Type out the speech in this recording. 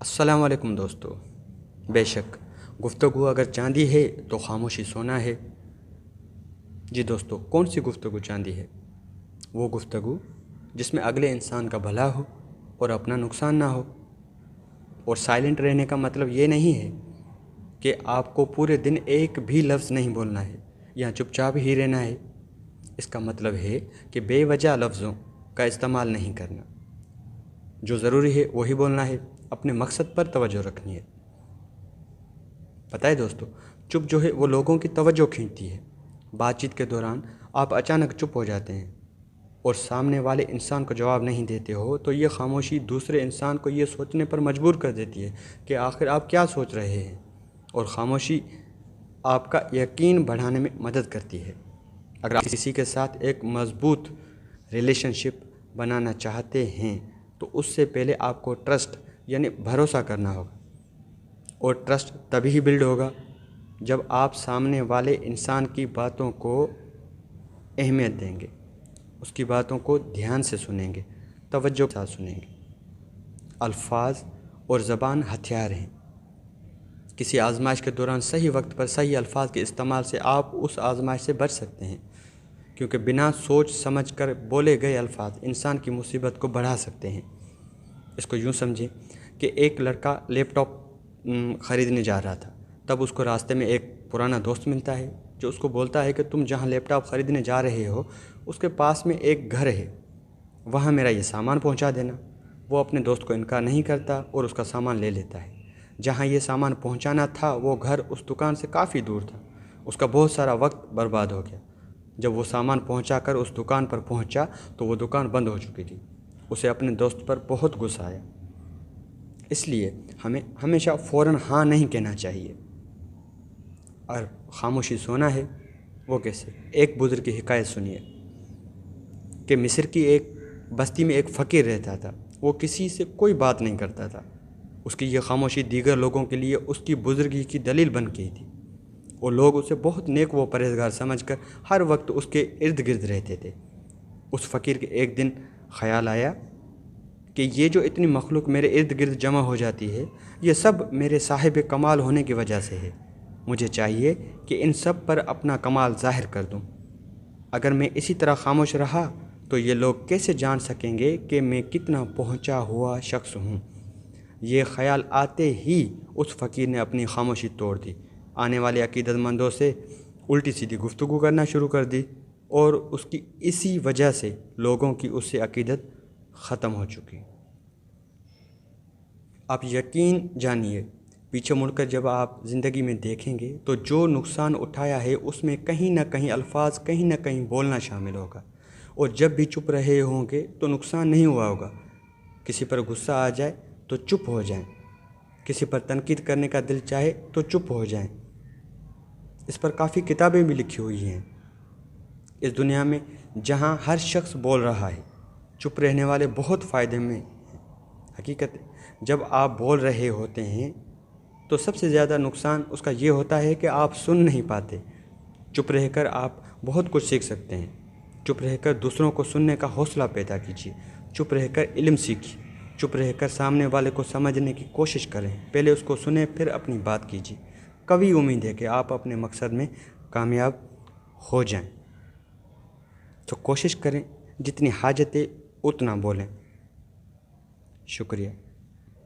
السلام علیکم دوستو۔ بے شک گفتگو اگر چاندی ہے تو خاموشی سونا ہے۔ جی دوستو، کون سی گفتگو چاندی ہے؟ وہ گفتگو جس میں اگلے انسان کا بھلا ہو اور اپنا نقصان نہ ہو۔ اور سائلنٹ رہنے کا مطلب یہ نہیں ہے کہ آپ کو پورے دن ایک بھی لفظ نہیں بولنا ہے یا چپ چاپ ہی رہنا ہے۔ اس کا مطلب ہے کہ بے وجہ لفظوں کا استعمال نہیں کرنا۔ جو ضروری ہے وہی بولنا ہے، اپنے مقصد پر توجہ رکھنی ہے۔ پتہ ہے دوستو، چپ جو ہے وہ لوگوں کی توجہ کھینچتی ہے۔ بات چیت کے دوران آپ اچانک چپ ہو جاتے ہیں اور سامنے والے انسان کو جواب نہیں دیتے ہو تو یہ خاموشی دوسرے انسان کو یہ سوچنے پر مجبور کر دیتی ہے کہ آخر آپ کیا سوچ رہے ہیں، اور خاموشی آپ کا یقین بڑھانے میں مدد کرتی ہے۔ اگر آپ کسی کے ساتھ ایک مضبوط ریلیشن شپ بنانا چاہتے ہیں تو اس سے پہلے آپ کو ٹرسٹ یعنی بھروسہ کرنا ہوگا، اور ٹرسٹ تبھی بلڈ ہوگا جب آپ سامنے والے انسان کی باتوں کو اہمیت دیں گے، اس کی باتوں کو دھیان سے سنیں گے، توجہ کے ساتھ سنیں گے۔ الفاظ اور زبان ہتھیار ہیں۔ کسی آزمائش کے دوران صحیح وقت پر صحیح الفاظ کے استعمال سے آپ اس آزمائش سے بچ سکتے ہیں، کیونکہ بنا سوچ سمجھ کر بولے گئے الفاظ انسان کی مصیبت کو بڑھا سکتے ہیں۔ اس کو یوں سمجھیں کہ ایک لڑکا لیپ ٹاپ خریدنے جا رہا تھا، تب اس کو راستے میں ایک پرانا دوست ملتا ہے جو اس کو بولتا ہے کہ تم جہاں لیپ ٹاپ خریدنے جا رہے ہو اس کے پاس میں ایک گھر ہے، وہاں میرا یہ سامان پہنچا دینا۔ وہ اپنے دوست کو انکار نہیں کرتا اور اس کا سامان لے لیتا ہے۔ جہاں یہ سامان پہنچانا تھا وہ گھر اس دکان سے کافی دور تھا۔ اس کا بہت سارا وقت برباد ہو گیا۔ جب وہ سامان پہنچا کر اس دکان پر پہنچا تو وہ دکان بند ہو چکی تھی۔ اسے اپنے دوست پر بہت غصہ آیا۔ اس لیے ہمیں ہمیشہ فوراً ہاں نہیں کہنا چاہیے، اور خاموشی سونا ہے۔ وہ کیسے؟ ایک بزرگ کی حکایت سنیے کہ مصر کی ایک بستی میں ایک فقیر رہتا تھا۔ وہ کسی سے کوئی بات نہیں کرتا تھا۔ اس کی یہ خاموشی دیگر لوگوں کے لیے اس کی بزرگی کی دلیل بن گئی تھی، اور لوگ اسے بہت نیک و پرہیزگار سمجھ کر ہر وقت اس کے ارد گرد رہتے تھے۔ اس فقیر کے ایک دن خیال آیا کہ یہ جو اتنی مخلوق میرے ارد گرد جمع ہو جاتی ہے، یہ سب میرے صاحب کمال ہونے کی وجہ سے ہے۔ مجھے چاہیے کہ ان سب پر اپنا کمال ظاہر کر دوں۔ اگر میں اسی طرح خاموش رہا تو یہ لوگ کیسے جان سکیں گے کہ میں کتنا پہنچا ہوا شخص ہوں۔ یہ خیال آتے ہی اس فقیر نے اپنی خاموشی توڑ دی، آنے والے عقیدت مندوں سے الٹی سیدھی گفتگو کرنا شروع کر دی، اور اس کی اسی وجہ سے لوگوں کی اس سے عقیدت ختم ہو چکی۔ آپ یقین جانیے، پیچھے مڑ کر جب آپ زندگی میں دیکھیں گے تو جو نقصان اٹھایا ہے اس میں کہیں نہ کہیں الفاظ، کہیں نہ کہیں بولنا شامل ہوگا۔ اور جب بھی چپ رہے ہوں گے تو نقصان نہیں ہوا ہوگا۔ کسی پر غصہ آ جائے تو چپ ہو جائیں، کسی پر تنقید کرنے کا دل چاہے تو چپ ہو جائیں۔ اس پر کافی کتابیں بھی لکھی ہوئی ہیں۔ اس دنیا میں جہاں ہر شخص بول رہا ہے، چپ رہنے والے بہت فائدے میں ہیں۔ حقیقت جب آپ بول رہے ہوتے ہیں تو سب سے زیادہ نقصان اس کا یہ ہوتا ہے کہ آپ سن نہیں پاتے۔ چپ رہ کر آپ بہت کچھ سیکھ سکتے ہیں۔ چپ رہ کر دوسروں کو سننے کا حوصلہ پیدا کیجیے، چپ رہ کر علم سیکھیے، چپ رہ کر سامنے والے کو سمجھنے کی کوشش کریں، پہلے اس کو سنیں پھر اپنی بات کیجیے۔ کبھی امید ہے کہ آپ اپنے مقصد میں کامیاب ہو جائیں، تو کوشش کریں جتنی حاجت ہے اتنا بولیں۔ شکریہ۔